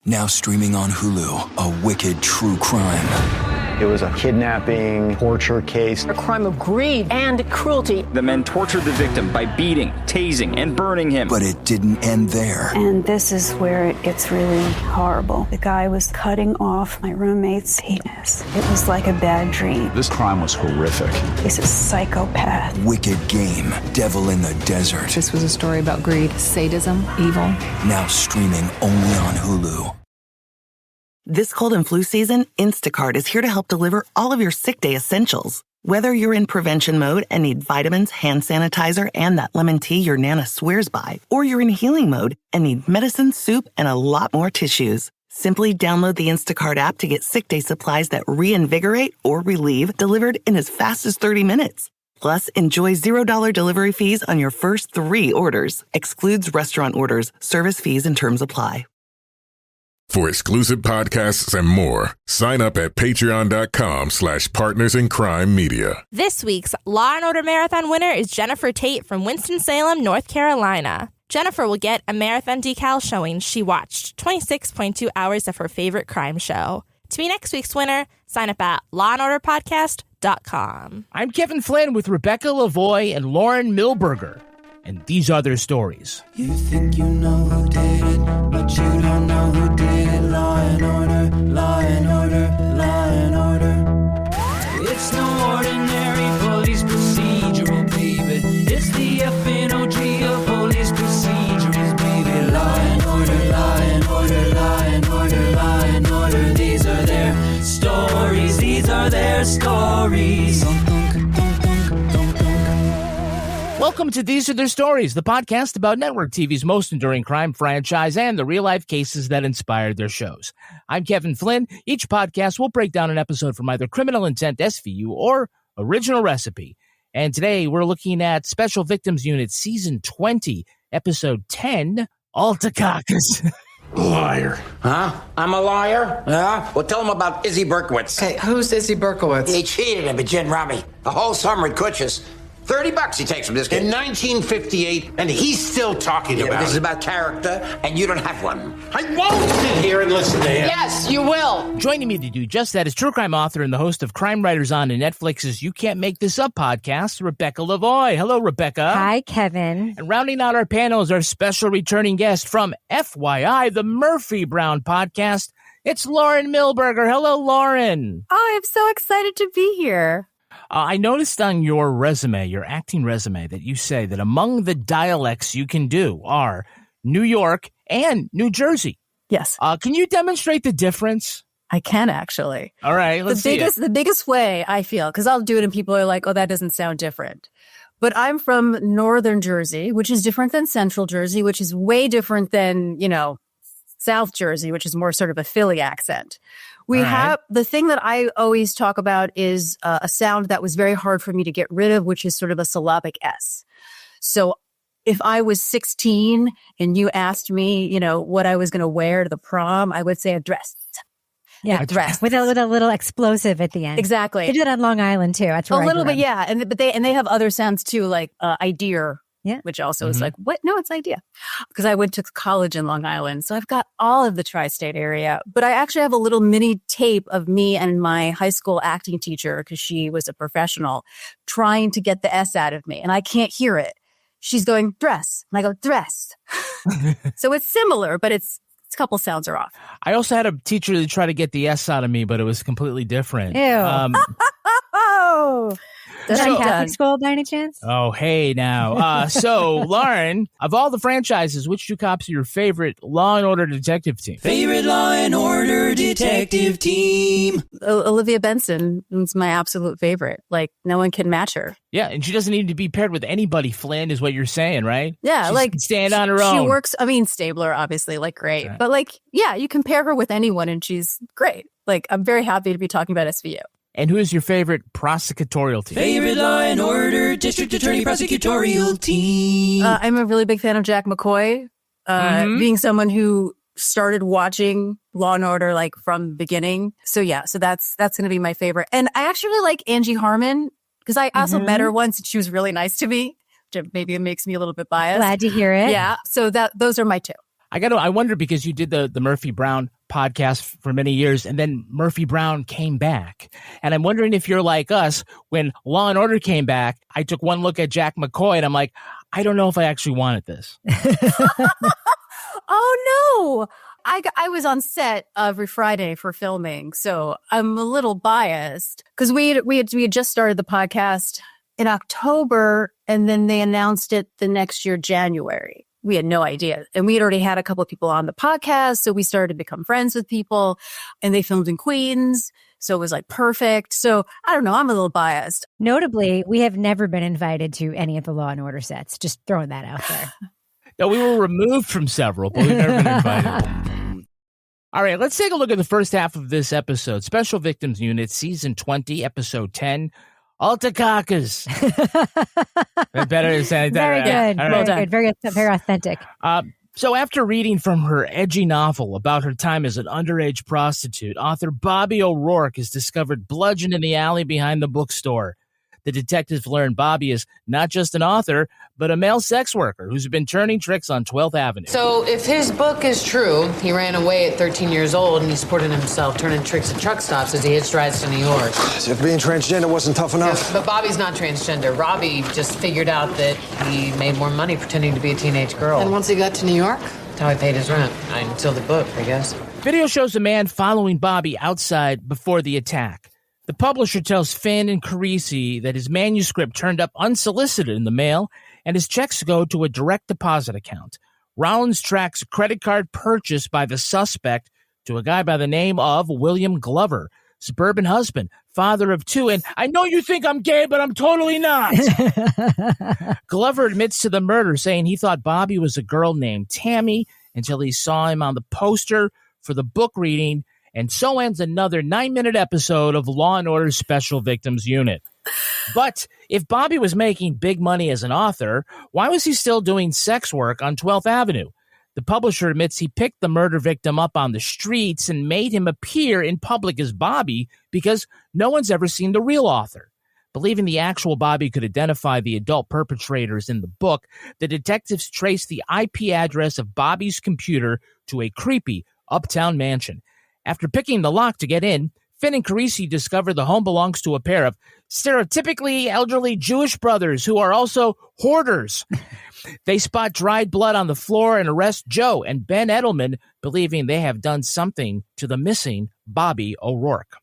Now streaming on Hulu, a wicked true crime. It was a kidnapping, torture case. A crime of greed and cruelty. The men tortured the victim by beating, tasing, and burning him. But it didn't end there. And this is where it gets really horrible. The guy was cutting off my roommate's penis. It was like a bad dream. This crime was horrific. He's a psychopath. Wicked Game, Devil in the Desert. This was a story about greed, sadism, evil. Now streaming only on Hulu. This cold and flu season, Instacart is here to help deliver all of your sick day essentials. Whether you're in prevention mode and need vitamins, hand sanitizer, and that lemon tea your Nana swears by, or you're in healing mode and need medicine, soup, and a lot more tissues. Simply download the Instacart app to get sick day supplies that reinvigorate or relieve delivered in as fast as 30 minutes. Plus, enjoy $0 delivery fees on your first 3 orders. Excludes restaurant orders. Service fees and terms apply. For exclusive podcasts and more, sign up at patreon.com/partnersincrimemedia. This week's Law & Order Marathon winner is Jennifer Tate from Winston-Salem, North Carolina. Jennifer will get a marathon decal showing she watched 26.2 hours of her favorite crime show. To be next week's winner, sign up at lawandorderpodcast.com. I'm Kevin Flynn with Rebecca Lavoie and Lauren Milberger, and these are their stories. You think you know who did it, but you don't know who did it. Law and order, law and order, law and order. It's no ordinary police procedural, baby. It's the FNOG of police procedures, baby. Law and order, law and order, law and order, law and order. These are their stories, these are their stories. Welcome to These Are Their Stories, the podcast about network TV's most enduring crime franchise and the real-life cases that inspired their shows. I'm Kevin Flynn. Each podcast will break down an episode from either Criminal Intent SVU or Original Recipe. And today we're looking at Special Victims Unit Season 20, Episode 10, Alta Kockers. Liar. Huh? I'm a liar? Huh? Well, tell him about Izzy Berkowitz. Hey, who's Izzy Berkowitz? He cheated him at Gin Rummy. A whole summer at Kutch's. $30 he takes from this kid. In 1958, and he's still talking about this it. is about character, and you don't have one. I won't sit here and listen to him. Yes, you will. Joining me to do just that is true crime author and the host of Crime Writers On and Netflix's You Can't Make This Up podcast, Rebecca Lavoie. Hello, Rebecca. Hi, Kevin. And rounding out our panel is our special returning guest from FYI, the Murphy Brown podcast. It's Lauren Milberger. Hello, Lauren. Oh, I'm so excited to be here. I noticed on your resume, your acting resume, that you say that among the dialects you can do are New York and New Jersey. Yes. Can you demonstrate the difference? I can, actually. All right, let's see it. The biggest way, I feel, because I'll do it and people are like, oh, that doesn't sound different. But I'm from northern Jersey, which is different than central Jersey, which is way different than, South Jersey, which is more sort of a Philly accent. We have the thing that I always talk about is a sound that was very hard for me to get rid of, which is sort of a syllabic S. So if I was 16 and you asked me, what I was going to wear to the prom, I would say a dress. Yeah, a dress with a little explosive at the end. Exactly. They do that on Long Island too. That's where a little I grew bit, up. yeah. But they have other sounds too, like idea. Yeah. Which also is like, what? No, it's idea. Because I went to college in Long Island. So I've got all of the tri-state area. But I actually have a little mini tape of me and my high school acting teacher, because she was a professional, trying to get the S out of me. And I can't hear it. She's going, dress. And I go, dress. So it's similar, but it's a couple sounds are off. I also had a teacher to try to get the S out of me, but it was completely different. Ew. Is that Catholic school by any chance? Oh, hey now. So, Lauren, of all the franchises, which two cops are your favorite Law and Order detective team? Favorite Law and Order detective team? Olivia Benson is my absolute favorite. Like, no one can match her. Yeah, and she doesn't need to be paired with anybody, Flynn, is what you're saying, right? Yeah, she can stand on her own. She works, Stabler, obviously, great. Okay. But, yeah, you can pair her with anyone, and she's great. I'm very happy to be talking about SVU. And who is your favorite prosecutorial team? Favorite Law and Order District Attorney prosecutorial team? I'm a really big fan of Jack McCoy, being someone who started watching Law and Order from the beginning. So that's going to be my favorite. And I actually like Angie Harmon because I also met her once and she was really nice to me. Maybe it makes me a little bit biased. Glad to hear it. Yeah. So those are my two. I wonder, because you did the Murphy Brown podcast for many years, and then Murphy Brown came back. And I'm wondering if you're like us. When Law and Order came back, I took one look at Jack McCoy, and I'm like, I don't know if I actually wanted this. Oh, no. I was on set every Friday for filming, so I'm a little biased because we had just started the podcast in October, and then they announced it the next year, January. We had no idea. And we had already had a couple of people on the podcast. So we started to become friends with people, and they filmed in Queens. So it was like perfect. So I don't know. I'm a little biased. Notably, we have never been invited to any of the Law and Order sets. Just throwing that out there. No, we were removed from several, but we've never been invited. All right, let's take a look at the first half of this episode. Special Victims Unit, Season 20, Episode 10. Alta Kockers. Better say that. Very good. Right. Very good. Very, very authentic. So after reading from her edgy novel about her time as an underage prostitute, author Bobby O'Rourke is discovered bludgeoned in the alley behind the bookstore. The detectives learn Bobby is not just an author, but a male sex worker who's been turning tricks on 12th Avenue. So if his book is true, he ran away at 13 years old and he supported himself turning tricks at truck stops as he hitched rides to New York. As if being transgender wasn't tough enough. Yeah, but Bobby's not transgender. Robbie just figured out that he made more money pretending to be a teenage girl. And once he got to New York? That's how he paid his rent. Until the book, I guess. Video shows a man following Bobby outside before the attack. The publisher tells Finn and Carisi that his manuscript turned up unsolicited in the mail and his checks go to a direct deposit account. Rollins tracks a credit card purchased by the suspect to a guy by the name of William Glover, suburban husband, father of two, and I know you think I'm gay, but I'm totally not. Glover admits to the murder, saying he thought Bobby was a girl named Tammy until he saw him on the poster for the book reading. And so ends another 9-minute episode of Law & Order Special Victims Unit. But if Bobby was making big money as an author, why was he still doing sex work on 12th Avenue? The publisher admits he picked the murder victim up on the streets and made him appear in public as Bobby because no one's ever seen the real author. Believing the actual Bobby could identify the adult perpetrators in the book, the detectives traced the IP address of Bobby's computer to a creepy uptown mansion. After picking the lock to get in, Finn and Carisi discover the home belongs to a pair of stereotypically elderly Jewish brothers who are also hoarders. They spot dried blood on the floor and arrest Joe and Ben Edelman, believing they have done something to the missing Bobby O'Rourke.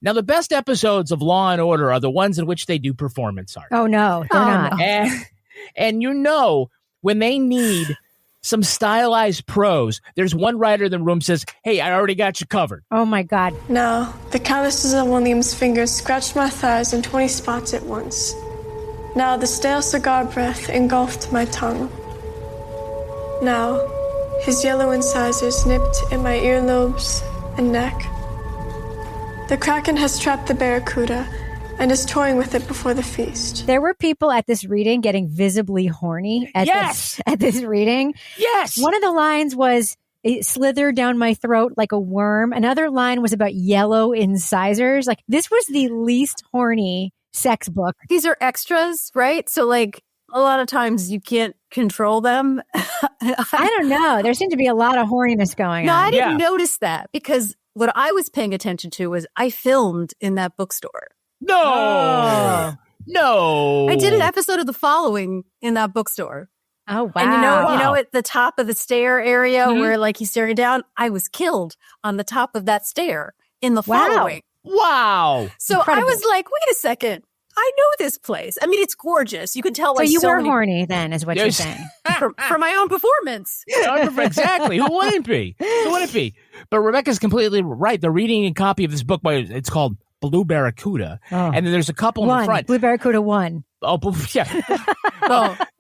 Now, the best episodes of Law & Order are the ones in which they do performance art. Oh, no, they're not. And you know, when they need some stylized prose, there's one writer in the room says, hey, I already got you covered. Oh, my God. Now, the calluses on William's fingers scratched my thighs in 20 spots at once. Now, the stale cigar breath engulfed my tongue. Now, his yellow incisors nipped at my earlobes and neck. The Kraken has trapped the barracuda and is toying with it before the feast. There were people at this reading getting visibly horny at this reading. Yes. One of the lines was, it slithered down my throat like a worm. Another line was about yellow incisors. Like, this was the least horny sex book. These are extras, right? So, like, a lot of times you can't control them. I don't know. There seemed to be a lot of horniness going on. No, I didn't notice that because what I was paying attention to was I filmed in that bookstore. No. No. I did an episode of The Following in that bookstore. Oh, wow. And you know, at the top of the stair area where like he's staring down, I was killed on the top of that stair in The Following. Wow. So incredible. I was like, wait a second. I know this place. I mean, it's gorgeous. You can tell. So you were horny then, is what you're saying. for my own performance. Exactly. Who wouldn't be? Who wouldn't be? But Rebecca's completely right. They're reading a copy of this book. It's called Blue Barracuda. Oh. And then there's a couple in the front. Blue Barracuda 1. Oh, yeah.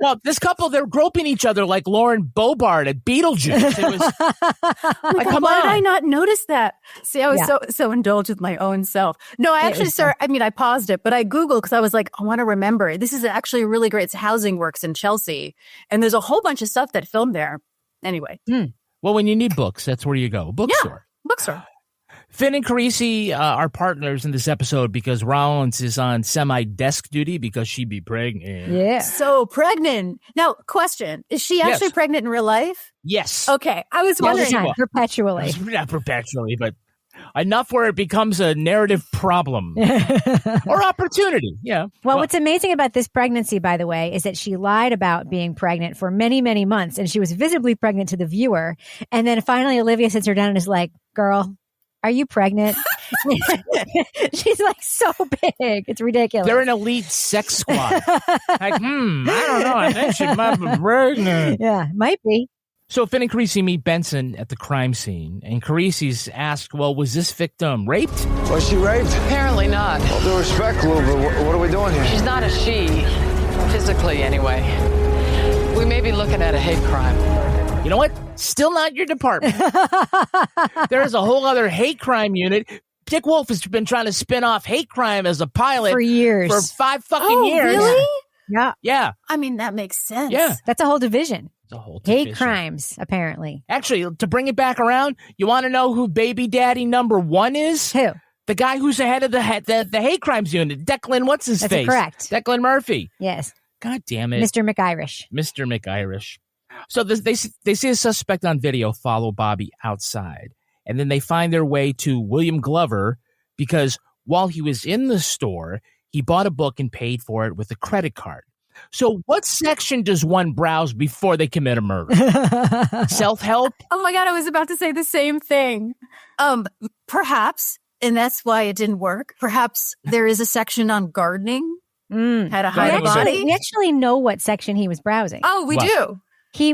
Well, this couple, they're groping each other like Lauren Milberger at Beetlejuice. It was like, come on. Why did I not notice that? See, I was so indulged with my own self. No, I actually I paused it, but I Googled because I was like, I want to remember. This is actually really great. It's Housing Works in Chelsea. And there's a whole bunch of stuff that filmed there. Anyway. Well, when you need books, that's where you go. Bookstore. Bookstore. Finn and Carisi are partners in this episode because Rollins is on semi-desk duty because she'd be pregnant. Yeah. So pregnant. Now, question. Is she actually pregnant in real life? Yes. Okay. I was wondering. Perpetually. Not perpetually, but enough where it becomes a narrative problem or opportunity. Yeah. Well, what's amazing about this pregnancy, by the way, is that she lied about being pregnant for many, many months, and she was visibly pregnant to the viewer. And then finally, Olivia sits her down and is like, girl, are you pregnant? She's like so big. It's ridiculous. They're an elite sex squad. Like, I don't know. I think she might be pregnant. Yeah, might be. So Finn and Carisi meet Benson at the crime scene, and Carisi's asked, well, was this victim raped? Was she raped? Apparently not. All due respect, Lou, but what are we doing here? She's not a she, physically anyway. We may be looking at a hate crime. You know what? Still not your department. There's a whole other hate crime unit. Dick Wolf has been trying to spin off hate crime as a pilot for years. For 5 fucking years. Really? Yeah. Yeah. I mean, that makes sense. Yeah. That's a whole division. It's a whole hate division. crimes, apparently. Actually, to bring it back around, you want to know who baby daddy number 1 is? Who? The guy who's the head of the hate crimes unit. Declan, what's his face? That's correct. Declan Murphy. Yes. God damn it. Mr. McIrish. Mr. McIrish. So they see a suspect on video follow Bobby outside. And then they find their way to William Glover because while he was in the store, he bought a book and paid for it with a credit card. So what section does one browse before they commit a murder? Self-help? Oh my God, I was about to say the same thing. Perhaps, and that's why it didn't work. Perhaps there is a section on gardening. Had a high body. We actually know what section he was browsing. Oh, we do.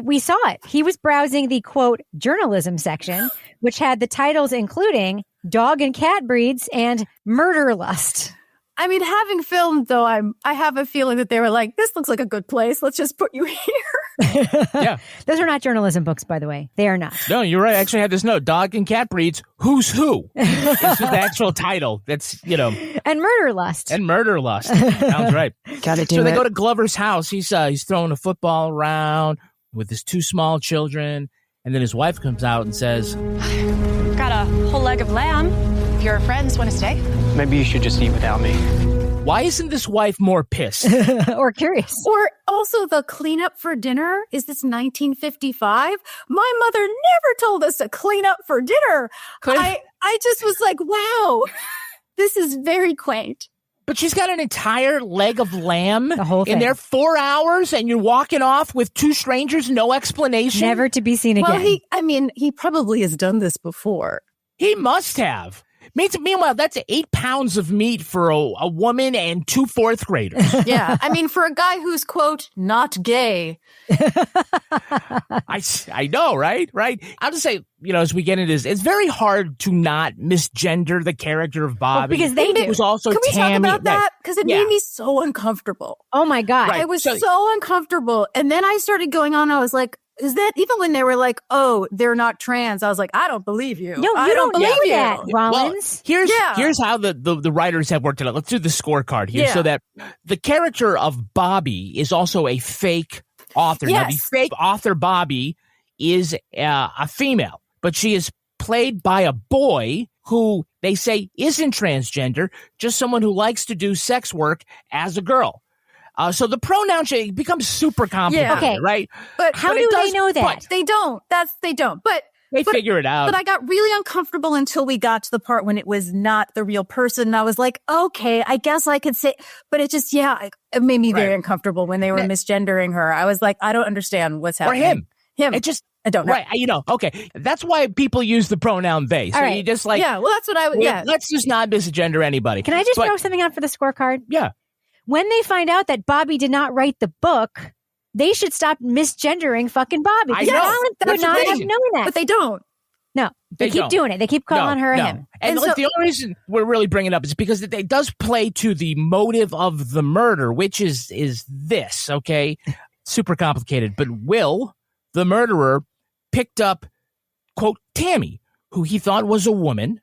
We saw it. He was browsing the, quote, journalism section, which had the titles including Dog and Cat Breeds and Murder Lust. I mean, having filmed, though, I have a feeling that they were like, this looks like a good place. Let's just put you here. Yeah. Those are not journalism books, by the way. They are not. No, you're right. I actually had this note. Dog and Cat Breeds, Who's Who? It's the actual title. That's, And Murder Lust. And Murder Lust. Sounds right. Gotta do So they it. go to Glover's house. He's throwing a football around with his 2 small children. And then his wife comes out and says, Got a whole leg of lamb. If your friends want to stay. Maybe you should just eat without me. Why isn't this wife more pissed? Or curious. Or also the cleanup for dinner. Is this 1955? My mother never told us to clean up for dinner. I just was like, wow, this is very quaint. But she's got an entire leg of lamb the whole thing. in there 4 hours, and you're walking off with 2 strangers, no explanation. Never to be seen again. Well, he probably has done this before. He must have. Meanwhile, that's 8 pounds of meat for a woman and 2 4th graders. Yeah. I mean, for a guy who's, quote, not gay. I know, right? Right. I'll just say, as we get into this, it's very hard to not misgender the character of Bobby. Because they do. Was also Can we Tammy, talk about that? Because it yeah. made me so uncomfortable. Oh, my God. Right. I was so uncomfortable. And then I started going on. I was like, is that even when they were like, oh, they're not trans? I was like, I don't believe you. No, I you don't believe you. that, Rollins. Well, here's how the writers have worked it out. Let's do the scorecard here so that the character of Bobby is also a fake author. Yes. Now, the fake author Bobby is a female, but she is played by a boy who they say isn't transgender, just someone who likes to do sex work as a girl. So the pronoun becomes super complicated, right? But how do they know that? They don't. They don't. But they figure it out. But I got really uncomfortable until we got to the part when it was not the real person. And I was like, okay, I guess I could say, but it just, it made me very uncomfortable when they were misgendering her. I was like, I don't understand what's happening. Or him. It just, I don't know. Right. Okay. That's why people use the pronoun they. So you just like, yeah, well, that's what I would, let's just not misgender anybody. Can I just throw something out for the scorecard? Yeah. When they find out that Bobby did not write the book, they should stop misgendering fucking Bobby. I know. Alan would not have known that. But they don't. No, they keep doing it. They keep calling her him. And the only reason we're really bringing it up is because it does play to the motive of the murder, which is this, okay? Super complicated. But Will, the murderer, picked up, quote, Tammy, who he thought was a woman.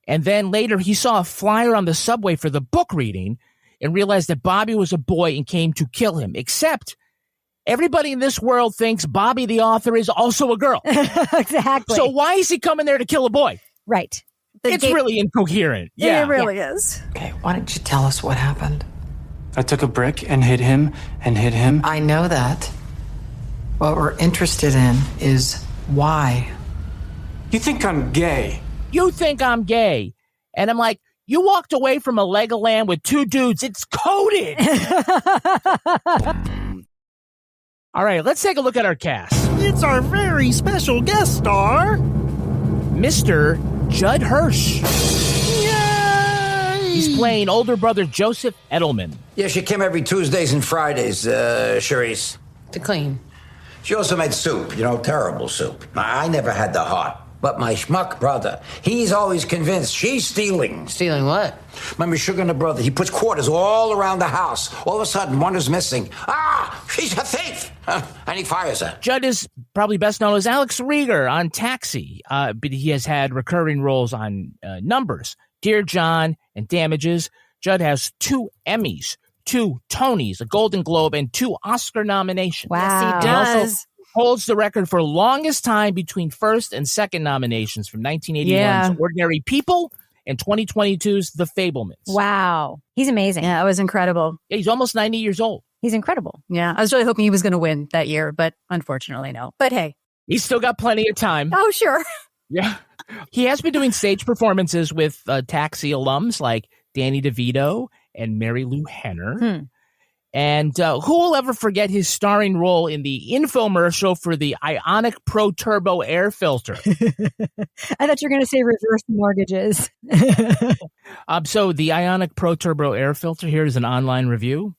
And then later he saw a flyer on the subway for the book reading and realized that Bobby was a boy and came to kill him. Except everybody in this world thinks Bobby, the author, is also a girl. Exactly. So why is he coming there to kill a boy? Right. It's really incoherent. Yeah. It really is. Okay, why don't you tell us what happened? I took a brick and hit him and hit him. I know that. What we're interested in is why. You think I'm gay? You think I'm gay. And I'm like, you walked away from a leg of lamb with two dudes. It's coded. All right, let's take a look at our cast. It's our very special guest star, Mr. Judd Hirsch. Yay! He's playing older brother Joseph Edelman. Yeah, she came every Tuesdays and Fridays, Charisse. To clean. She also made soup, terrible soup. I never had the heart. But my schmuck brother, he's always convinced she's stealing. Stealing what? My Meshuggah brother, he puts quarters all around the house. All of a sudden, one is missing. She's a thief! And he fires her. Judd is probably best known as Alex Rieger on Taxi, but he has had recurring roles on Numbers, Dear John, and Damages. Judd has 2 Emmys, 2 Tonys, a Golden Globe, and 2 Oscar nominations. Wow. Yes, he does. Holds the record for longest time between first and second nominations from 1981's Ordinary People and 2022's The Fabelmans. Wow. He's amazing. Yeah, it was incredible. Yeah, he's almost 90 years old. He's incredible. Yeah, I was really hoping he was going to win that year, but unfortunately, no. But hey. He's still got plenty of time. Oh, sure. Yeah. He has been doing stage performances with Taxi alums like Danny DeVito and Mary Lou Henner. And who will ever forget his starring role in the infomercial for the Ionic Pro Turbo air filter? I thought you were going to say reverse mortgages. So the Ionic Pro Turbo air filter, here's an online review.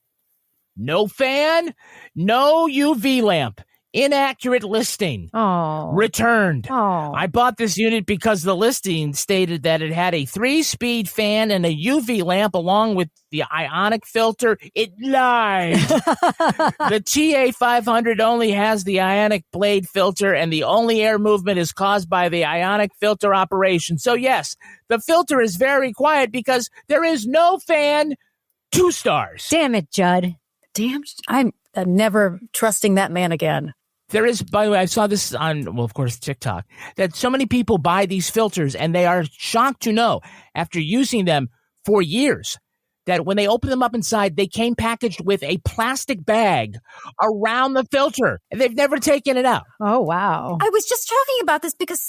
No fan, no UV lamp. Inaccurate listing. Oh. Returned. Oh. I bought this unit because the listing stated that it had a 3-speed fan and a UV lamp along with the Ionic filter. It lied. The TA500 only has the Ionic blade filter, and the only air movement is caused by the Ionic filter operation. So yes, the filter is very quiet because there is no fan. 2 stars. Damn it, Judd. Damn. I'm never trusting that man again. There is, by the way, I saw this on, well, of course, TikTok, that so many people buy these filters and they are shocked to know, after using them for years, that when they open them up inside, they came packaged with a plastic bag around the filter, and they've never taken it out. Oh, wow. I was just talking about this because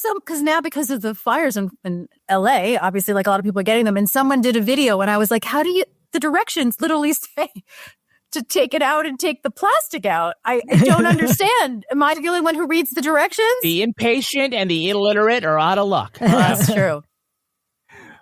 because of the fires in LA, obviously, like a lot of people are getting them, and someone did a video, and I was like, the directions literally say to take it out and take the plastic out. I don't understand. Am I the only one who reads the directions? The impatient and the illiterate are out of luck. That's true.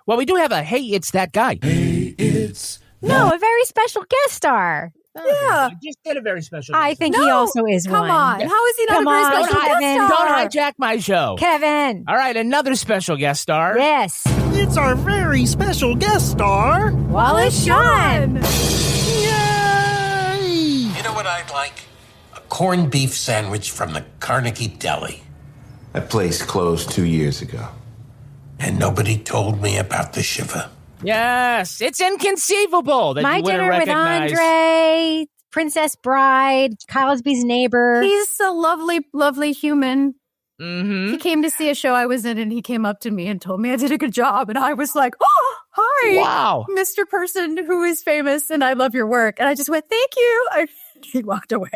Well, we do have a Hey, It's That Guy. Hey, it's No, a very special guest star. Yeah. I just did a very special I think he also is Come one. on. How is he not Come a very on, special Kevin. guest star? Don't hijack my show. Kevin. All right, another special guest star. Yes. It's our very special guest star, Wallace Shawn. Yay! You know what I'd like? A corned beef sandwich from the Carnegie Deli. That place closed 2 years ago. And nobody told me about the Shiva. Yes, it's inconceivable that My you would Dinner with recognize. Andre, Princess Bride, Cosby's Neighbor. He's a lovely, lovely human. Mm-hmm. He came to see a show I was in, and he came up to me and told me I did a good job. And I was like, oh, hi. Wow. Mr. Person who is famous, and I love your work. And I just went, thank you. He walked away.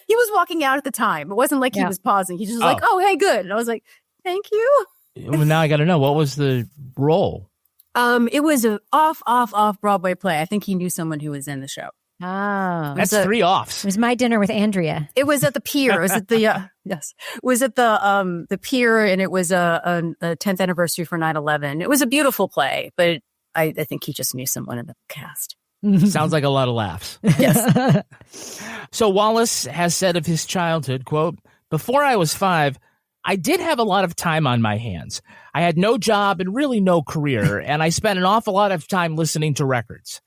He was walking out at the time. It wasn't like he was pausing. He just was like, oh, hey, good. And I was like, thank you. Well, now I got to know, what was the role? It was an off Broadway play. I think he knew someone who was in the show. Oh. That's 3 offs. It was My Dinner with Andrea. It was at the pier. It was at the yes. It was at the pier, and it was a 10th anniversary for 9/11. It was a beautiful play, but I think he just knew someone in the cast. Sounds like a lot of laughs. Yes. So Wallace has said of his childhood, quote, "Before I was 5, I did have a lot of time on my hands. I had no job and really no career, and I spent an awful lot of time listening to records.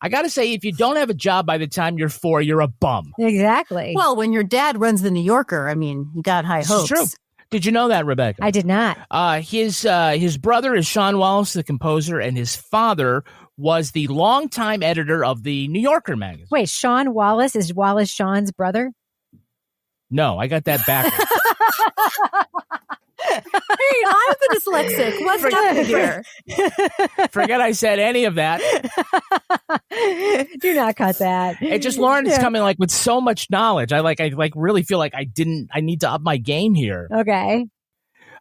I got to say, if you don't have a job by the time you're 4, you're a bum." Exactly. Well, when your dad runs the New Yorker, I mean, you got high hopes. It's true. Did you know that, Rebecca? I did not. His brother is Sean Wallace, the composer, and his father was the longtime editor of the New Yorker magazine. Wait, Sean Wallace is Wallace Shawn's brother? No, I got that backwards. Hey, I'm the dyslexic. What's happening here? Forget I said any of that. Do not cut that. It just Lauren is coming like with so much knowledge. I really feel like I need to up my game here. Okay.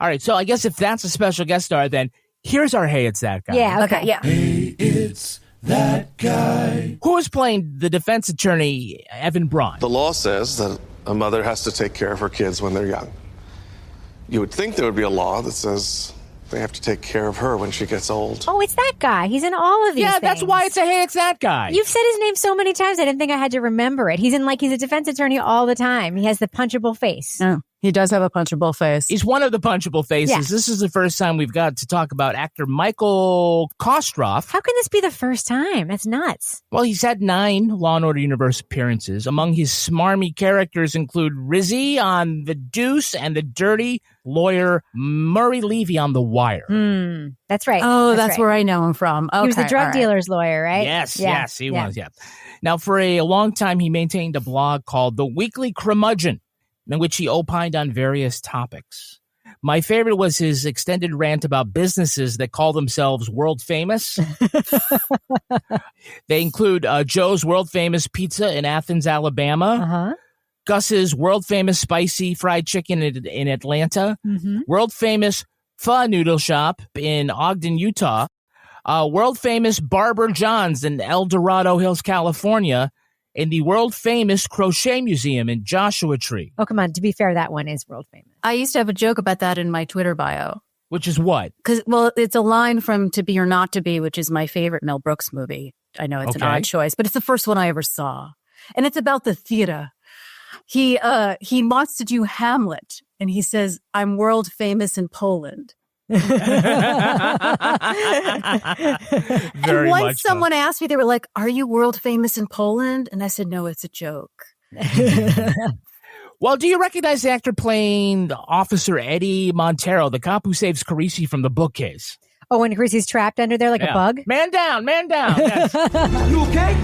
All right. So I guess if that's a special guest star, then here's our Hey, It's That Guy. Yeah. Okay. Yeah. Hey, it's that guy. Who is playing the defense attorney, Evan Braun? The law says that a mother has to take care of her kids when they're young. You would think there would be a law that says they have to take care of her when she gets old. Oh, it's that guy. He's in all of these things. That's why it's a Hey, It's That Guy. You've said his name so many times, I didn't think I had to remember it. He's a defense attorney all the time. He has the punchable face. Oh, he does have a punchable face. He's one of the punchable faces. Yeah. This is the first time we've got to talk about actor Michael Kostroff. How can this be the first time? That's nuts. Well, he's had 9 Law & Order Universe appearances. Among his smarmy characters include Rizzy on The Deuce and the dirty lawyer Murray Levy on The Wire. That's right. Oh, that's where I know him from. Okay, he was the drug dealer's lawyer, right? Yes, he was, yeah. Now, for a long time, he maintained a blog called The Weekly Curmudgeon, in which he opined on various topics. My favorite was his extended rant about businesses that call themselves world famous. They include Joe's world famous pizza in Athens, Alabama. Gus's world famous spicy fried chicken in Atlanta. World famous pho noodle shop in Ogden, Utah. World famous Barber John's in El Dorado Hills, California. In the world-famous Crochet Museum in Joshua Tree. Oh, come on. To be fair, that one is world famous. I used to have a joke about that in my Twitter bio. Which is what? Because, it's a line from To Be or Not to Be, which is my favorite Mel Brooks movie. I know it's an odd choice, but it's the first one I ever saw. And it's about the theater. He wants to do Hamlet, and he says, I'm world famous in Poland. Very and once much someone asked me, they were like, are you world famous in Poland? And I said, no, it's a joke. Well, do you recognize the actor playing Officer Eddie Montero, the cop who saves Carisi from the bookcase? Oh, when Carisi's trapped under there like a bug? Man down, man down. Yes. You okay?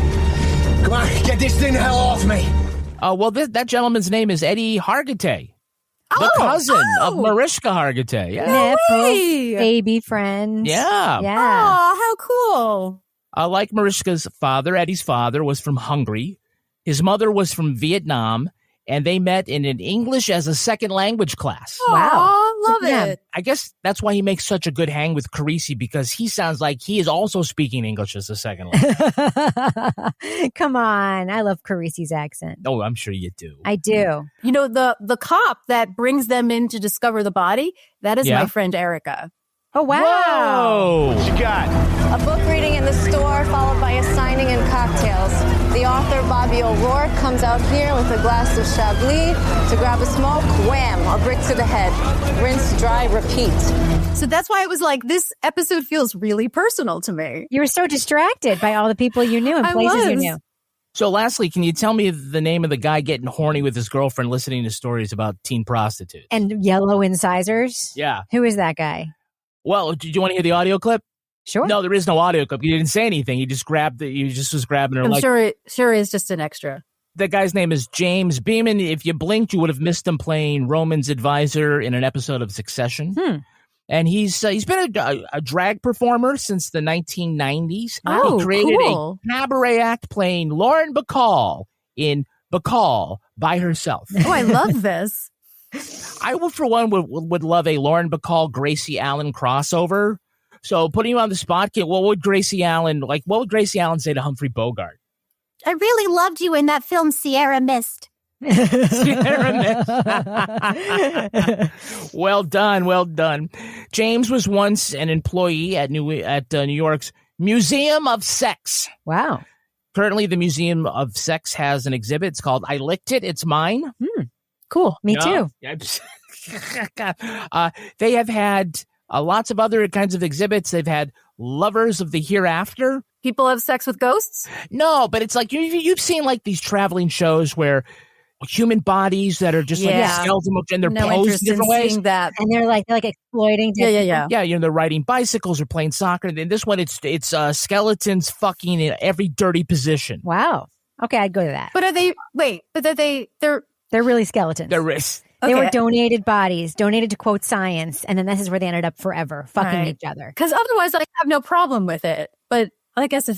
Come on, get this thing the hell off me. Well, that gentleman's name is Eddie Hargitay. The cousin of Mariska Hargitay. Yeah. No way. Baby friend. Yeah. Yeah. Oh, how cool. Like Mariska's father, Eddie's father was from Hungary. His mother was from Vietnam. And they met in an English as a second language class. Wow. Love it. I guess that's why he makes such a good hang with Carisi, because he sounds like he is also speaking English as a second language. Come on. I love Carisi's accent. Oh, I'm sure you do. I do. You know, the cop that brings them in to discover the body, that is my friend Erica. Oh, wow. Whoa. What you got? A book reading in the store, followed by a signing and cocktails. The author, Bobby O'Rourke, comes out here with a glass of Chablis to grab a smoke. Wham! A brick to the head. Rinse, dry, repeat. So that's why it was like, this episode feels really personal to me. You were so distracted by all the people you knew and places you knew. So lastly, can you tell me the name of the guy getting horny with his girlfriend listening to stories about teen prostitutes? And yellow incisors? Yeah. Who is that guy? Well, did you want to hear the audio clip? Sure. No, there is no audio clip. He didn't say anything. He just was grabbing her. I'm sure it is just an extra. The guy's name is James Beeman. If you blinked, you would have missed him playing Roman's advisor in an episode of Succession. And he's been a drag performer since the 1990s. Oh, he created cool. a cabaret act playing Lauren Bacall in Bacall by herself. Oh, I love this. I would, for one, would love a Lauren Bacall, Gracie Allen crossover. So putting you on the spot, what would Gracie Allen say to Humphrey Bogart? I really loved you in that film Sierra Mist. Well done. James was once an employee at New York's Museum of Sex. Wow. Currently, the Museum of Sex has an exhibit. It's called "I Licked It, It's Mine." Cool. Me too. They have had lots of other kinds of exhibits. They've had Lovers of the Hereafter. People have sex with ghosts? No, but it's like you've seen like these traveling shows where human bodies that are just like skeleton and they're posed in different ways. That. And they're like exploiting. Yeah. Yeah, they're riding bicycles or playing soccer. And in this one, it's skeletons fucking in every dirty position. Wow. Okay, I'd go to that. But are they? Wait, but they're really skeletons. They were donated bodies, donated to, quote, science. And then this is where they ended up forever, fucking each other. Because otherwise, I have no problem with it. But I guess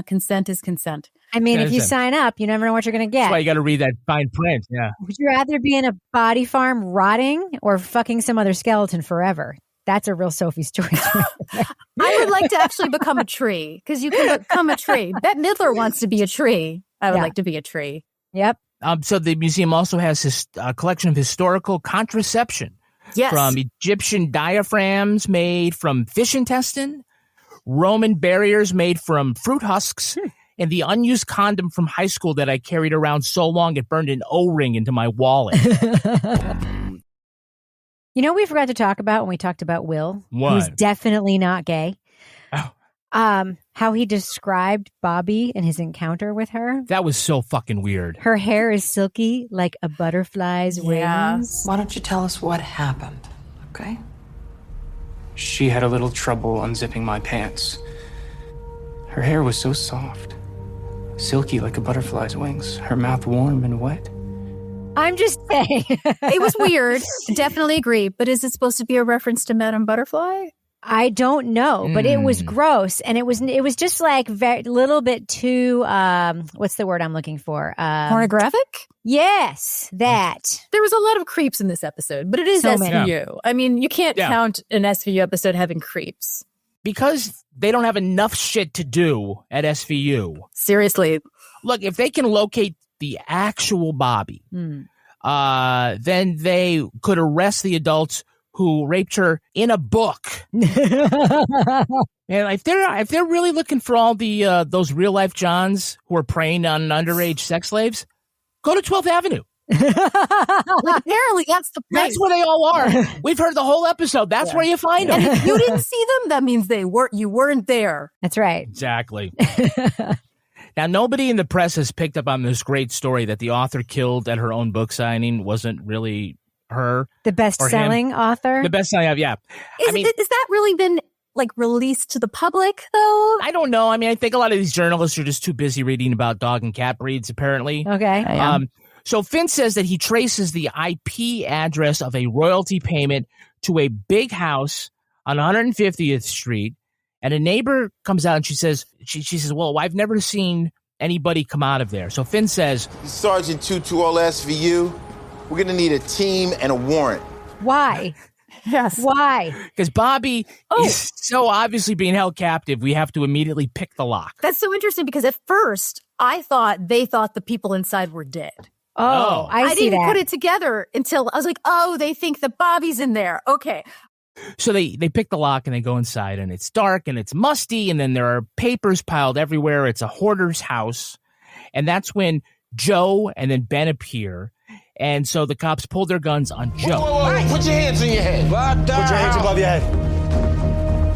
consent is consent. I mean, if you sign up, you never know what you're going to get. That's why you got to read that fine print. Yeah. Would you rather be in a body farm rotting or fucking some other skeleton forever? That's a real Sophie's choice. I would like to actually become a tree because you can become a tree. Bette Midler wants to be a tree. I would like to be a tree. Yep. So the museum also has a collection of historical contraception. Yes. From Egyptian diaphragms made from fish intestine, Roman barriers made from fruit husks, and the unused condom from high school that I carried around so long it burned an O-ring into my wallet. You know what we forgot to talk about when we talked about Will? What? Who's definitely not gay. Oh. How he described Bobby and his encounter with her. That was so fucking weird. Her hair is silky like a butterfly's wings. Why don't you tell us what happened, okay? She had a little trouble unzipping my pants. Her hair was so soft, silky like a butterfly's wings, her mouth warm and wet. I'm just saying. It was weird. Definitely agree. But is it supposed to be a reference to Madame Butterfly? I don't know, but it was gross. And it was just like very little bit too, what's the word I'm looking for? Pornographic? Yes, that. There was a lot of creeps in this episode, but it is SVU. Yeah. I mean, you can't count an SVU episode having creeps. Because they don't have enough shit to do at SVU. Seriously. Look, if they can locate the actual Bobby, then they could arrest the adults who raped her in a book. And if they're really looking for all the those real life Johns who are preying on underage sex slaves, go to 12th Avenue. Apparently, that's the place. That's where they all are. We've heard the whole episode. That's where you find them. And if you didn't see them, that means you weren't there. That's right. Exactly. Now, nobody in the press has picked up on this great story that the author killed at her own book signing wasn't really her. The best-selling author? The best-selling, yeah. Is that really been released to the public, though? I don't know. I mean, I think a lot of these journalists are just too busy reading about dog and cat breeds, apparently. Okay. So Finn says that he traces the IP address of a royalty payment to a big house on 150th Street. And a neighbor comes out and she says, well, I've never seen anybody come out of there. So Finn says, Sergeant Tutu, all SVU, we're going to need a team and a warrant. Why? Yes. Why? Because Bobby is so obviously being held captive, we have to immediately pick the lock. That's so interesting because at first I thought they thought the people inside were dead. Oh, I see didn't that. put it together until I was like, they think that Bobby's in there. Okay. So they pick the lock and they go inside and it's dark and it's musty and then there are papers piled everywhere. It's a hoarder's house. And that's when Joe and then Ben appear. And so the cops pull their guns on Joe. Whoa. Put your hands on your head. What the Put your hands above your head.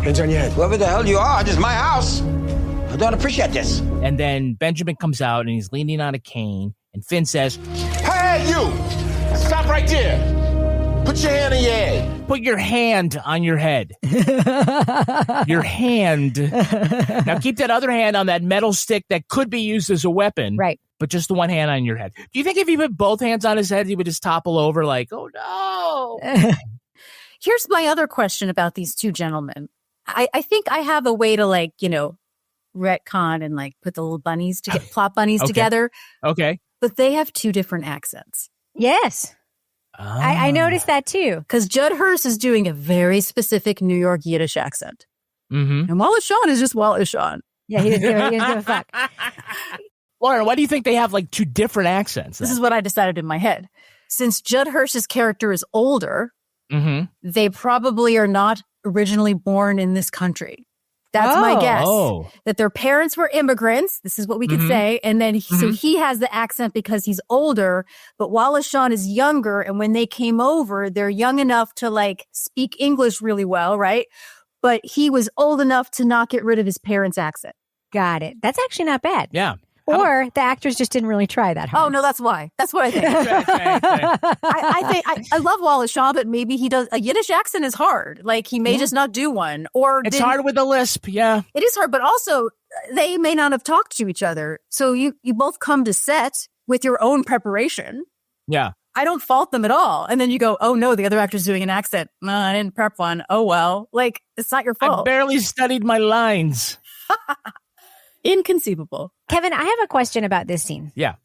Hands on your head. Whoever the hell you are, this is my house. I don't appreciate this. And then Benjamin comes out and he's leaning on a cane. And Finn says, Hey, you! Stop right there. Put your hand on your head. Put your hand on your head. Your hand. Now keep that other hand on that metal stick that could be used as a weapon. Right. But just the one hand on your head. Do you think if he put both hands on his head, he would just topple over like, oh no? Here's my other question about these two gentlemen. I think I have a way to retcon and put the little bunnies plot bunnies together. Okay. But they have two different accents. Yes. I noticed that too. Because Judd Hirsch is doing a very specific New York Yiddish accent. Mm-hmm. And Wallace Shawn is just Wallace Shawn. Yeah, he doesn't give a fuck. Lauren, why do you think they have two different accents? This is what I decided in my head. Since Judd Hirsch's character is older, they probably are not originally born in this country. That's my guess. That their parents were immigrants. This is what we could say. And then, so he has the accent because he's older, but Wallace Shawn is younger. And when they came over, they're young enough to speak English really well, right? But he was old enough to not get rid of his parents' accent. Got it. That's actually not bad. Yeah. Or the actors just didn't really try that hard. Oh, no, that's why. That's what I think. I love Wallace Shawn, but maybe he does. A Yiddish accent is hard. He may just not do one. Or it's hard with a lisp, yeah. It is hard, but also they may not have talked to each other. So you both come to set with your own preparation. Yeah. I don't fault them at all. And then you go, oh no, the other actor's doing an accent. No, I didn't prep one. Oh well. Like, it's not your fault. I barely studied my lines. Inconceivable. Kevin, I have a question about this scene. Yeah.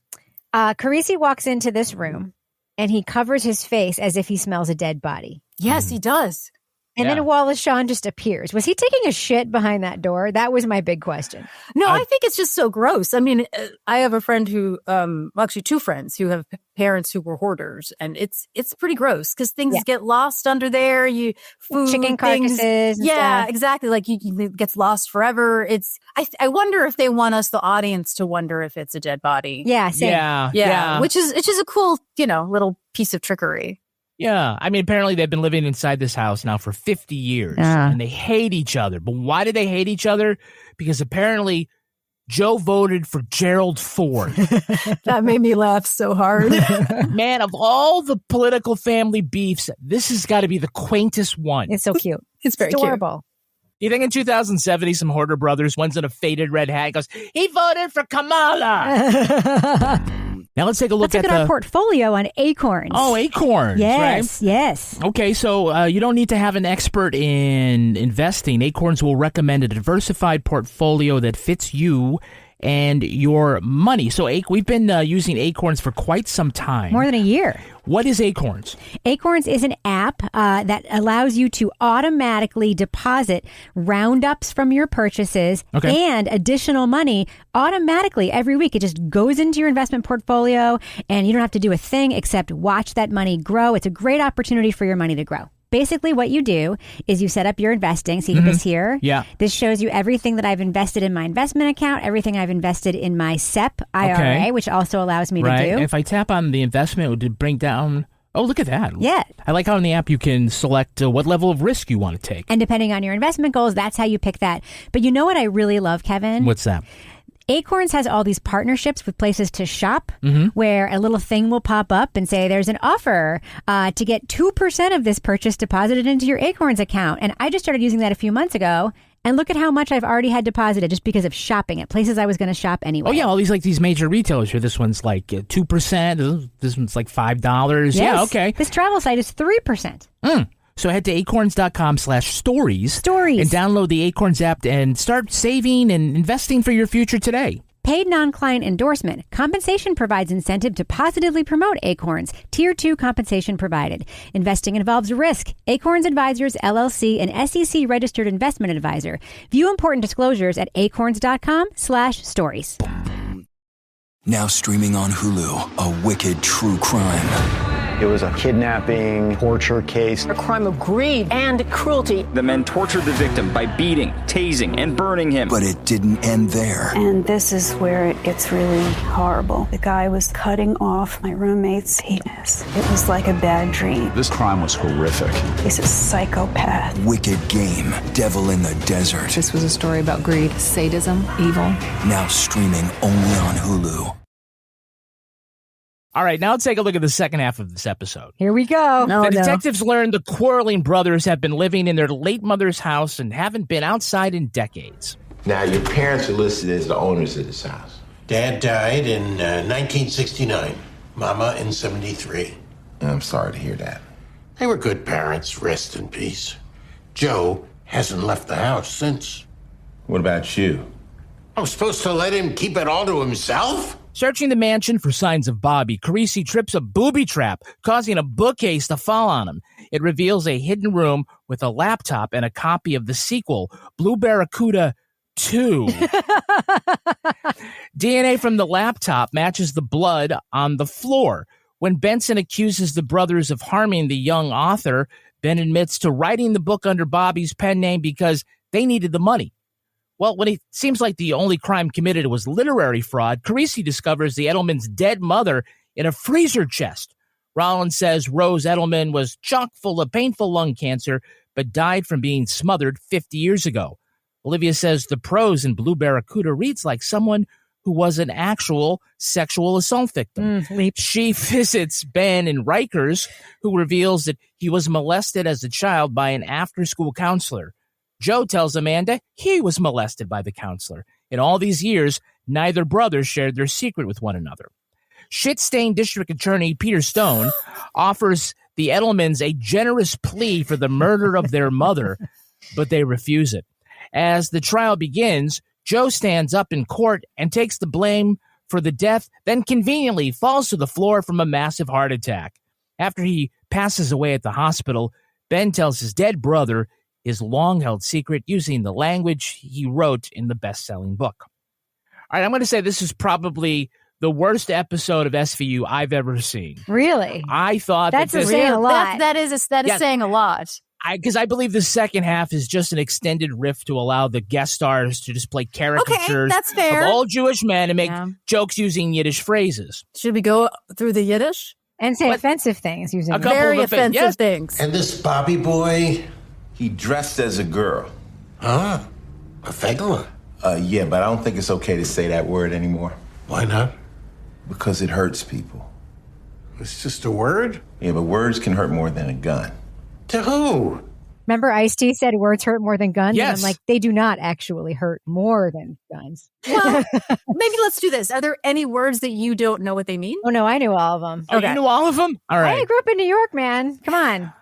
Carisi walks into this room and he covers his face as if he smells a dead body. Yes, he does. And then Wallace Shawn just appears. Was he taking a shit behind that door? That was my big question. No, I think it's just so gross. I mean, I have a friend who, actually two friends who have parents who were hoarders, and it's pretty gross because things get lost under there. Food, chicken carcasses. Things, exactly. Like it gets lost forever. I wonder if they want us, the audience, to wonder if it's a dead body. Yeah, same. Yeah. Which is a cool, little piece of trickery. Yeah. I mean, apparently they've been living inside this house now for 50 years and they hate each other. But why do they hate each other? Because apparently Joe voted for Gerald Ford. That made me laugh so hard. Man, of all the political family beefs, this has got to be the quaintest one. It's so cute. It's very adorable. Do you think in 2070 some hoarder brothers, one's in a faded red hat, goes, he voted for Kamala? Now let's take a look at our portfolio on Acorns. Oh, Acorns. Yes, right? yes. Okay, so you don't need to have an expert in investing. Acorns will recommend a diversified portfolio that fits you and your money. So we've been using Acorns for quite some time. More than a year. What is Acorns? Acorns is an app that allows you to automatically deposit roundups from your purchases and additional money automatically every week. It just goes into your investment portfolio and you don't have to do a thing except watch that money grow. It's a great opportunity for your money to grow. Basically, what you do is you set up your investing. See this here? Yeah. This shows you everything that I've invested in my investment account, everything I've invested in my SEP IRA, which also allows me to do. And if I tap on the investment, it would bring down... Oh, look at that. Yeah. I like how in the app you can select what level of risk you want to take. And depending on your investment goals, that's how you pick that. But you know what I really love, Kevin? What's that? Acorns has all these partnerships with places to shop where a little thing will pop up and say there's an offer to get 2% of this purchase deposited into your Acorns account. And I just started using that a few months ago. And look at how much I've already had deposited just because of shopping at places I was going to shop anyway. Oh, yeah. All these major retailers here. This one's like 2%. This one's like $5. Yes. Yeah, okay. This travel site is 3%. So head to acorns.com/stories. And download the Acorns app and start saving and investing for your future today. Paid non-client endorsement. Compensation provides incentive to positively promote Acorns. Tier 2 compensation provided. Investing involves risk. Acorns Advisors, LLC, an SEC registered investment advisor. View important disclosures at acorns.com/stories. Now streaming on Hulu, a wicked true crime. It was a kidnapping, torture case. A crime of greed and cruelty. The men tortured the victim by beating, tasing, and burning him. But it didn't end there. And this is where it gets really horrible. The guy was cutting off my roommate's penis. It was like a bad dream. This crime was horrific. He's a psychopath. Wicked Game, Devil in the Desert. This was a story about greed, sadism, evil. Now streaming only on Hulu. All right, now let's take a look at the second half of this episode. Here we go. The detectives learn the quarreling brothers have been living in their late mother's house and haven't been outside in decades. Now, your parents are listed as the owners of this house. Dad died in 1969. Mama in 73. I'm sorry to hear that. They were good parents. Rest in peace. Joe hasn't left the house since. What about you? I was supposed to let him keep it all to himself? Searching the mansion for signs of Bobby, Carisi trips a booby trap, causing a bookcase to fall on him. It reveals a hidden room with a laptop and a copy of the sequel, Blue Barracuda 2. DNA from the laptop matches the blood on the floor. When Benson accuses the brothers of harming the young author, Ben admits to writing the book under Bobby's pen name because they needed the money. Well, when it seems like the only crime committed was literary fraud, Carisi discovers the Edelmans' dead mother in a freezer chest. Rollins says Rose Edelman was chock full of painful lung cancer, but died from being smothered 50 years ago. Olivia says the prose in Blue Barracuda reads like someone who was an actual sexual assault victim. She visits Ben in Rikers, who reveals that he was molested as a child by an after-school counselor. Joe tells Amanda he was molested by the counselor. In all these years, neither brother shared their secret with one another. shit-stained district attorney Peter Stone offers the Edelmans a generous plea for the murder of their mother, but they refuse it. As the trial begins, Joe stands up in court and takes the blame for the death, then conveniently falls to the floor from a massive heart attack. After he passes away at the hospital, Ben tells his dead brother his long-held secret using the language he wrote in the best-selling book. All right, I'm going to say this is probably the worst episode of SVU I've ever seen. Really? I thought that's saying a lot. That is saying a lot. Because I believe the second half is just an extended riff to allow the guest stars to just play caricatures that's fair. of all Jewish men and make jokes using Yiddish phrases. Should we go through the Yiddish? And say offensive things using a couple very of offensive things. And this Bobby boy, He dressed as a girl. a fegler. Yeah, but I don't think it's okay to say that word anymore. Why not? Because it hurts people. It's just a word? Yeah, but words can hurt more than a gun. To who? Remember Ice-T said words hurt more than guns? Yes. And I'm like, they do not actually hurt more than guns. Well, maybe let's do this. Are there any words that you don't know what they mean? Oh, no, I knew all of them. Oh, you knew all of them? All right. I grew up in New York, man. Come on.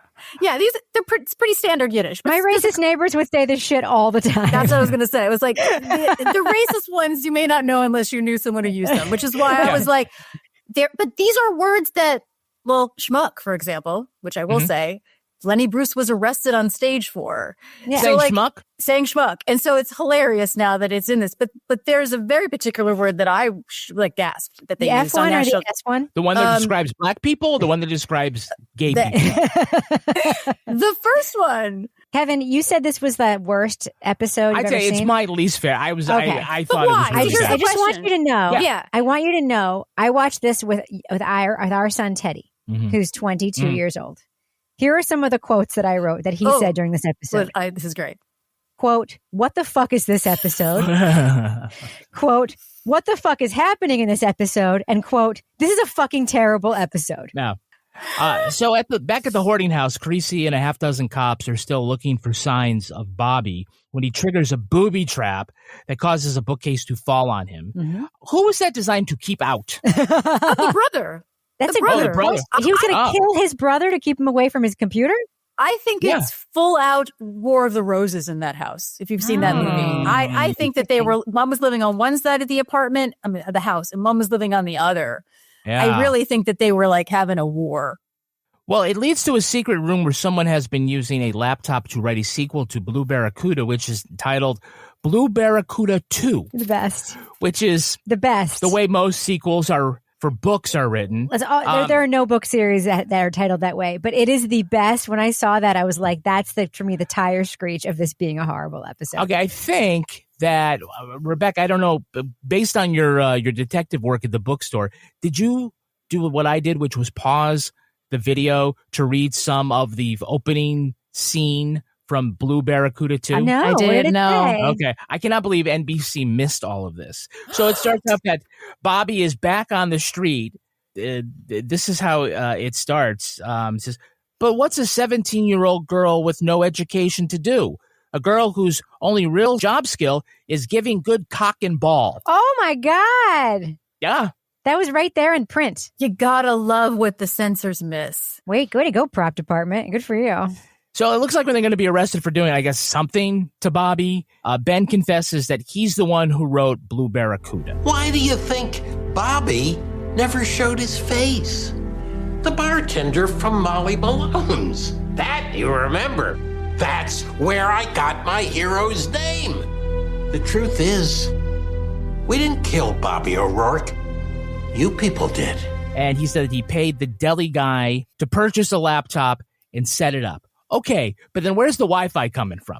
Yeah, it's pretty standard Yiddish. My racist neighbors would say this shit all the time. That's what I was going to say. It was like, the racist ones you may not know unless you knew someone who used them, which is why I was like, but these are words that, well, schmuck, for example, which I will say, Lenny Bruce was arrested on stage for. Yeah. Saying schmuck? Saying schmuck. And so it's hilarious now that it's in this. But there's a very particular word that I gasped that they the used F1 on or national. the S1? The one that describes black people or the one that describes gay people? The first one. Kevin, you said this was the worst episode I'd say it's my least favorite. I thought why? it was really I bad. just want you to know. Yeah. I want you to know. I watched this with our son, Teddy, who's 22 years old. Here are some of the quotes that I wrote that he said during this episode. This is great. Quote, what the fuck is this episode? Quote, what the fuck is happening in this episode? And quote, this is a fucking terrible episode. Now, so back at the hoarding house, Creasy and a half dozen cops are still looking for signs of Bobby when he triggers a booby trap that causes a bookcase to fall on him. Who was that designed to keep out? The brother. That's brother. He was going to kill his brother to keep him away from his computer? I think it's full out War of the Roses in that house. If you've seen that movie, I think that mom was living on one side of the apartment, the house, and mom was living on the other. Yeah. I really think that they were like having a war. Well, it leads to a secret room where someone has been using a laptop to write a sequel to Blue Barracuda, which is titled Blue Barracuda 2. The best. Which is the best. The way most sequels for books are written. There are no book series that are titled that way, but it is the best. When I saw that, I was like, that's for me the tire screech of this being a horrible episode. Okay, I think that Rebecca, I don't know, based on your detective work at the bookstore, did you do what I did, which was pause the video to read some of the opening scene from Blue Barracuda 2? No, I did. No. Okay. I cannot believe NBC missed all of this. So it starts off that Bobby is back on the street. This is how it starts. It says, but what's a 17-year-old girl with no education to do? A girl whose only real job skill is giving good cock and ball. Oh, my God. Yeah. That was right there in print. You gotta love what the censors miss. Wait, way to go, prop department. Good for you. So it looks like when they're going to be arrested for doing, I guess, something to Bobby, Ben confesses that he's the one who wrote Blue Barracuda. Why do you think Bobby never showed his face? The bartender from Molly Malone's. That you remember. That's where I got my hero's name. The truth is, we didn't kill Bobby O'Rourke. You people did. And he said that he paid the deli guy to purchase a laptop and set it up. Okay, but then where's the Wi-Fi coming from?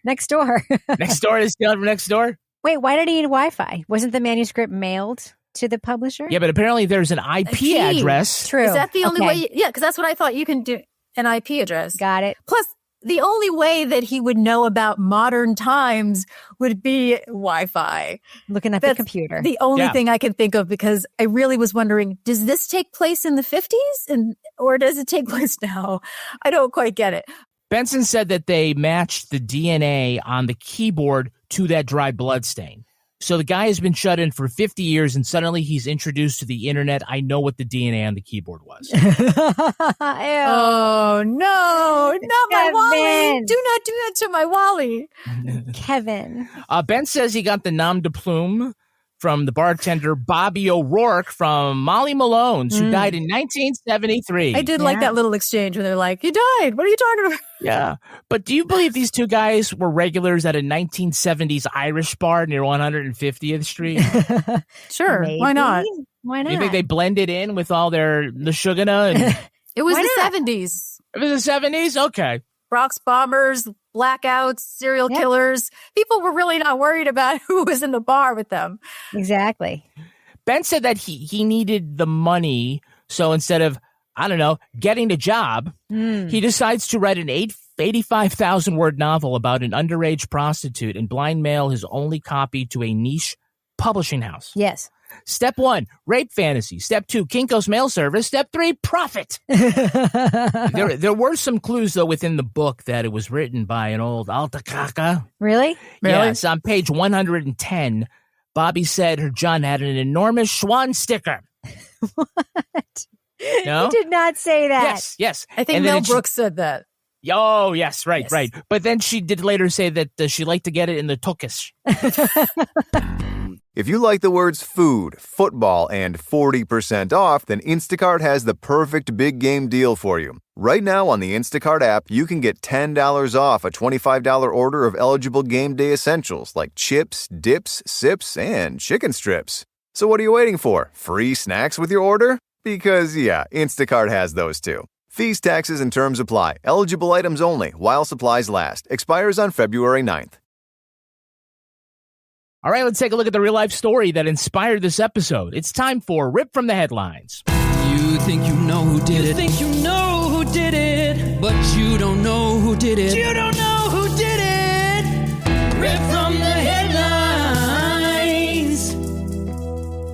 Next door. Next door is still from next door? Wait, why did he need Wi-Fi? Wasn't the manuscript mailed to the publisher? Yeah, but apparently there's an IP address. True. Is that the only way? Yeah, because that's what I thought. You can do an IP address. Got it. Plus, the only way that he would know about modern times would be Wi-Fi. Looking at the computer. The only thing I can think of, because I really was wondering, does this take place in the 50s or does it take place now? I don't quite get it. Benson said that they matched the DNA on the keyboard to that dry blood stain. So the guy has been shut in for 50 years, and suddenly he's introduced to the internet. I know what the DNA on the keyboard was. Oh, no, not my Wally. Do not do that to my Wally. Kevin. Ben says he got the nom de plume from the bartender Bobby O'Rourke from Molly Malone's, who died in 1973. I did like that little exchange where they're like, "You died. What are you talking about?" Yeah. But do you believe these two guys were regulars at a 1970s Irish bar near 150th Street? Sure. Maybe. Why not? Why not? You think they blended in with all their Nashugana? And It was Why the not? 70s. it was the 70s? Okay. Bronx bombers, blackouts, serial killers. People were really not worried about who was in the bar with them. Exactly. Ben said that he needed the money, so instead of, I don't know, getting a job, he decides to write an 85,000-word novel about an underage prostitute and blind mail his only copy to a niche publishing house. Yes. Step 1, rape fantasy. Step 2, Kinko's mail service. Step 3, profit. There were some clues, though, within the book that it was written by an old Alta Kockers. Really? Yes, on page 110, Bobby said her John had an enormous Schwann sticker. What? No? You did not say that. Yes. I think And Mel then Brooks said that. Oh, yes, right. But then she did later say that she liked to get it in the Turkish. If you like the words food, football, and 40% off, then Instacart has the perfect big game deal for you. Right now on the Instacart app, you can get $10 off a $25 order of eligible game day essentials like chips, dips, sips, and chicken strips. So what are you waiting for? Free snacks with your order? Because, yeah, Instacart has those too. Fees, taxes, and terms apply. Eligible items only while supplies last. Expires on February 9th. All right, let's take a look at the real-life story that inspired this episode. It's time for Rip from the Headlines. You think you know who did it. You think you know who did it. But you don't know who did it. You don't know who did it. Rip from the Headlines.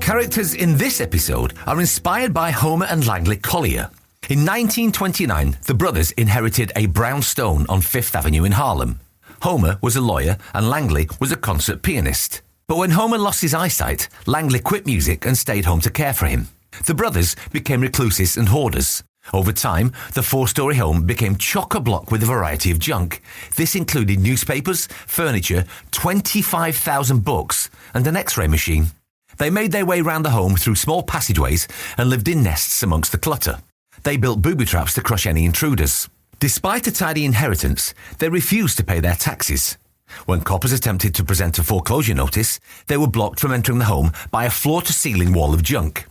Characters in this episode are inspired by Homer and Langley Collyer. In 1929, the brothers inherited a brownstone on Fifth Avenue in Harlem. Homer was a lawyer and Langley was a concert pianist. But when Homer lost his eyesight, Langley quit music and stayed home to care for him. The brothers became recluses and hoarders. Over time, the four-story home became chock-a-block with a variety of junk. This included newspapers, furniture, 25,000 books, and an X-ray machine. They made their way round the home through small passageways and lived in nests amongst the clutter. They built booby traps to crush any intruders. Despite a tidy inheritance, they refused to pay their taxes. When coppers attempted to present a foreclosure notice, they were blocked from entering the home by a floor-to-ceiling wall of junk.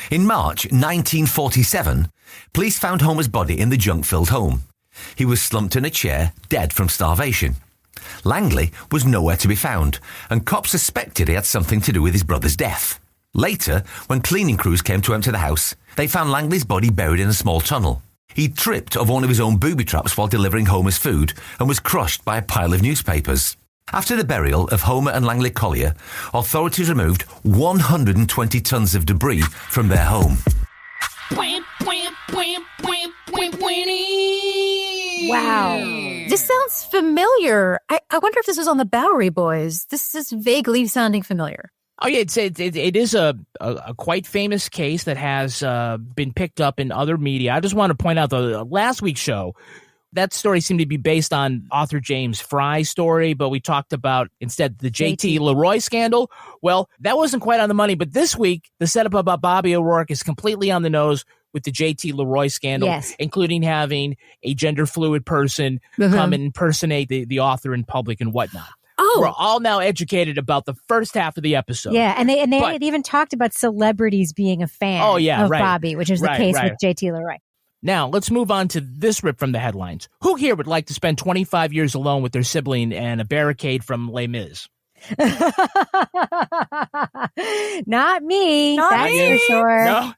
In March 1947, police found Homer's body in the junk-filled home. He was slumped in a chair, dead from starvation. Langley was nowhere to be found, and cops suspected he had something to do with his brother's death. Later, when cleaning crews came to empty the house, they found Langley's body buried in a small tunnel. He tripped over one of his own booby traps while delivering Homer's food and was crushed by a pile of newspapers. After the burial of Homer and Langley Collyer, authorities removed 120 tons of debris from their home. Wow. This sounds familiar. I wonder if this was on the Bowery Boys. This is vaguely sounding familiar. Oh, yeah, it is a quite famous case that has been picked up in other media. I just want to point out, the last week's show, that story seemed to be based on author James Fry's story, but we talked about instead the J.T. Leroy scandal. Well, that wasn't quite on the money, but this week, the setup about Bobby O'Rourke is completely on the nose with the J.T. Leroy scandal, including having a gender-fluid person come and impersonate the author in public and whatnot. Oh. We're all now educated about the first half of the episode. Yeah, and they had even talked about celebrities being a fan of Bobby, which is the case with J.T. Leroy. Now, let's move on to this rip from the headlines. Who here would like to spend 25 years alone with their sibling and a barricade from Les Mis? Not me. That's for sure.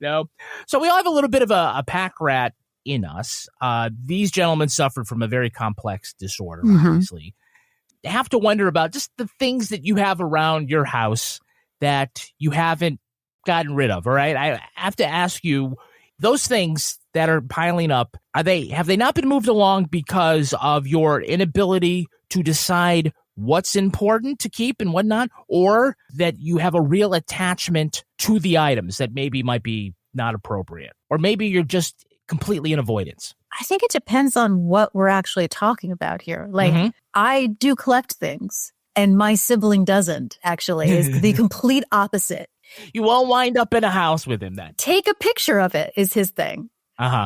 No. So we all have a little bit of a pack rat in us. These gentlemen suffered from a very complex disorder, obviously. Have to wonder about just the things that you have around your house that you haven't gotten rid of, all right? I have to ask you, those things that are piling up, have they not been moved along because of your inability to decide what's important to keep and whatnot, or that you have a real attachment to the items that maybe might be not appropriate, or maybe you're just completely in avoidance? I think it depends on what we're actually talking about here. Like, I do collect things, and my sibling doesn't, actually. Is the complete opposite. You won't wind up in a house with him then. Take a picture of it is his thing.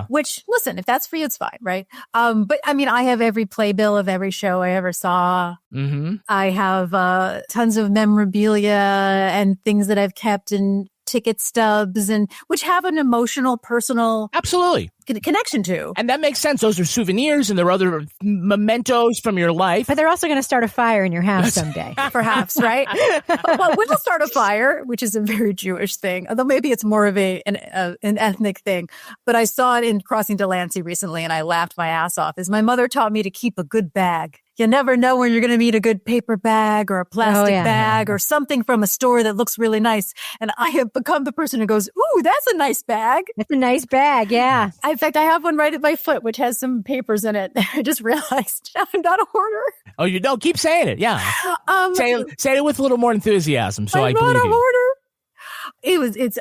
Which, listen, if that's for you, it's fine, right? But I mean, I have every playbill of every show I ever saw. I have tons of memorabilia and things that I've kept and ticket stubs, and which have an emotional, personal, absolutely connection to. And that makes sense. Those are souvenirs, and there are other mementos from your life. But they're also going to start a fire in your house someday. Perhaps, right? Well, we'll start a fire, which is a very Jewish thing, although maybe it's more of an ethnic thing. But I saw it in Crossing Delancey recently, and I laughed my ass off. Is my mother taught me to keep a good bag. You never know when you're going to meet a good paper bag or a plastic bag or something from a store that looks really nice. And I have become the person who goes, ooh, that's a nice bag. That's a nice bag, yeah. In fact, I have one right at my foot, which has some papers in it. I just realized I'm not a hoarder. Oh, you don't? Keep saying it, yeah. Say it with a little more enthusiasm, so I believe you. I'm not a hoarder.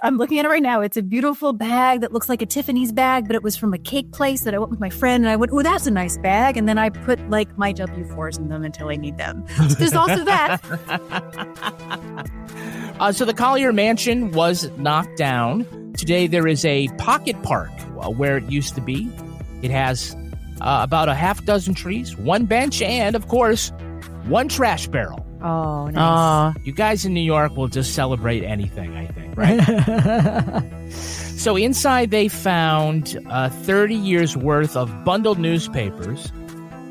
I'm looking at it right now. It's a beautiful bag that looks like a Tiffany's bag, but it was from a cake place that I went with my friend, and I went, oh, that's a nice bag. And then I put like my W4s in them until I need them. So there's also that. So the Collyer mansion was knocked down. Today there is a pocket park where it used to be. It has about a half dozen trees, one bench, and of course, one trash barrel. Oh, nice. You guys in New York will just celebrate anything, I think, right? So inside they found 30 years worth of bundled newspapers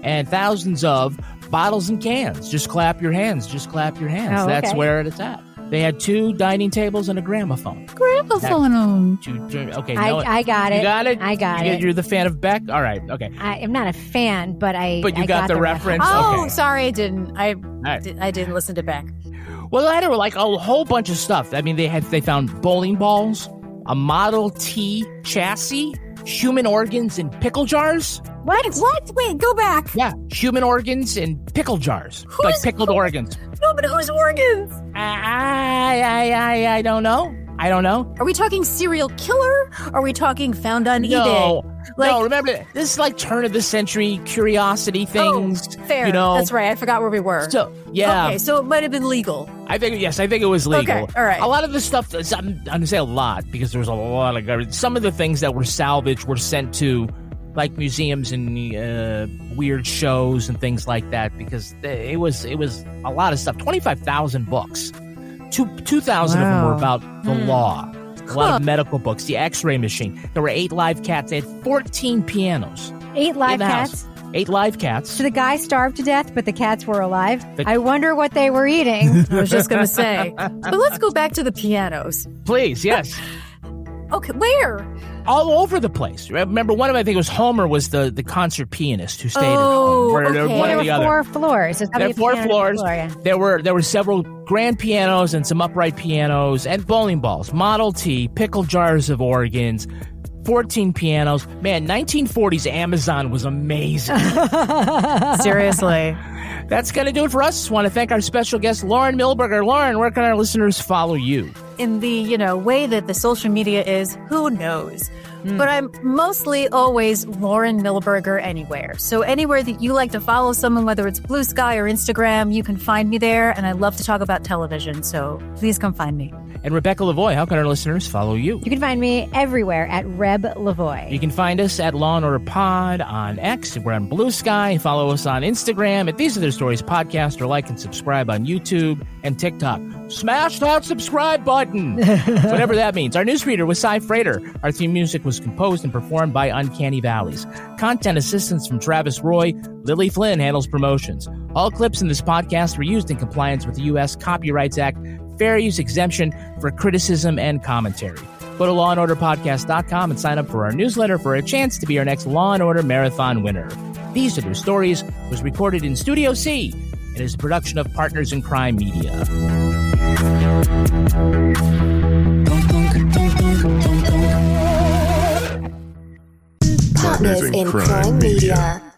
and thousands of bottles and cans. Just clap your hands. Just clap your hands. Oh, That's okay. where it's at. They had 2 dining tables and a gramophone. Gramophone. Okay, I got it. You got it? I got it. You're the fan of Beck? All right, okay. I'm not a fan, but But you got the reference? Oh, Okay. sorry, I didn't. I didn't listen to Beck. Well, they had like a whole bunch of stuff. I mean, they found bowling balls, a Model T chassis, human organs in pickle jars. What? Wait, go back. Yeah, human organs in pickle jars, like pickled organs. No, but whose organs? I don't know. I don't know. Are we talking serial killer? Are we talking found on eBay? No, remember, this is like turn of the century curiosity things. Oh, fair. You know? That's right. I forgot where we were. So, yeah. Okay, so it might have been legal. I think it was legal. Okay, all right. A lot of the stuff, I'm going to say a lot because there was a lot of garbage. Some of the things that were salvaged were sent to like museums and weird shows and things like that because it was a lot of stuff. 25,000 books. 2,000 of them were about the law. A lot of medical books, the X-ray machine. There were 8 live cats. They had 14 pianos. 8 live cats? 8 live cats. So the guy starved to death, but the cats were alive? I wonder what they were eating. I was just going to say. But let's go back to the pianos. Please, yes. Okay, where? All over the place. Remember, one of them, I think it was Homer, was the concert pianist who stayed at home. Okay. One There or the were other. 4 floors. There were 4 floors. There were several grand pianos and some upright pianos and bowling balls, Model T, pickle jars of organs, 14 pianos. Man, 1940s Amazon was amazing. Seriously. That's going to do it for us. Want to thank our special guest, Lauren Milberger. Lauren, where can our listeners follow you? In the, way that the social media is, who knows? But I'm mostly always Lauren Milberger anywhere. So anywhere that you like to follow someone, whether it's Blue Sky or Instagram, you can find me there. And I love to talk about television. So please come find me. And Rebecca Lavoie, how can our listeners follow you? You can find me everywhere at Reb Lavoie. You can find us at Law & Order Pod on X. We're on Blue Sky. Follow us on Instagram at These Are Their Stories Podcast, or like and subscribe on YouTube and TikTok. Smash that subscribe button, whatever that means. Our newsreader was Cy Frater. Our theme music was composed and performed by Uncanny Valleys. Content assistance from Travis Roy. Lily Flynn handles promotions. All clips in this podcast were used in compliance with the U.S. Copyrights Act, fair use exemption for criticism and commentary. Go to lawandorderpodcast.com and sign up for our newsletter for a chance to be our next Law & Order Marathon winner. These Are Their Stories was recorded in Studio C and is a production of Partners in Crime Media. Partners in Crime Media.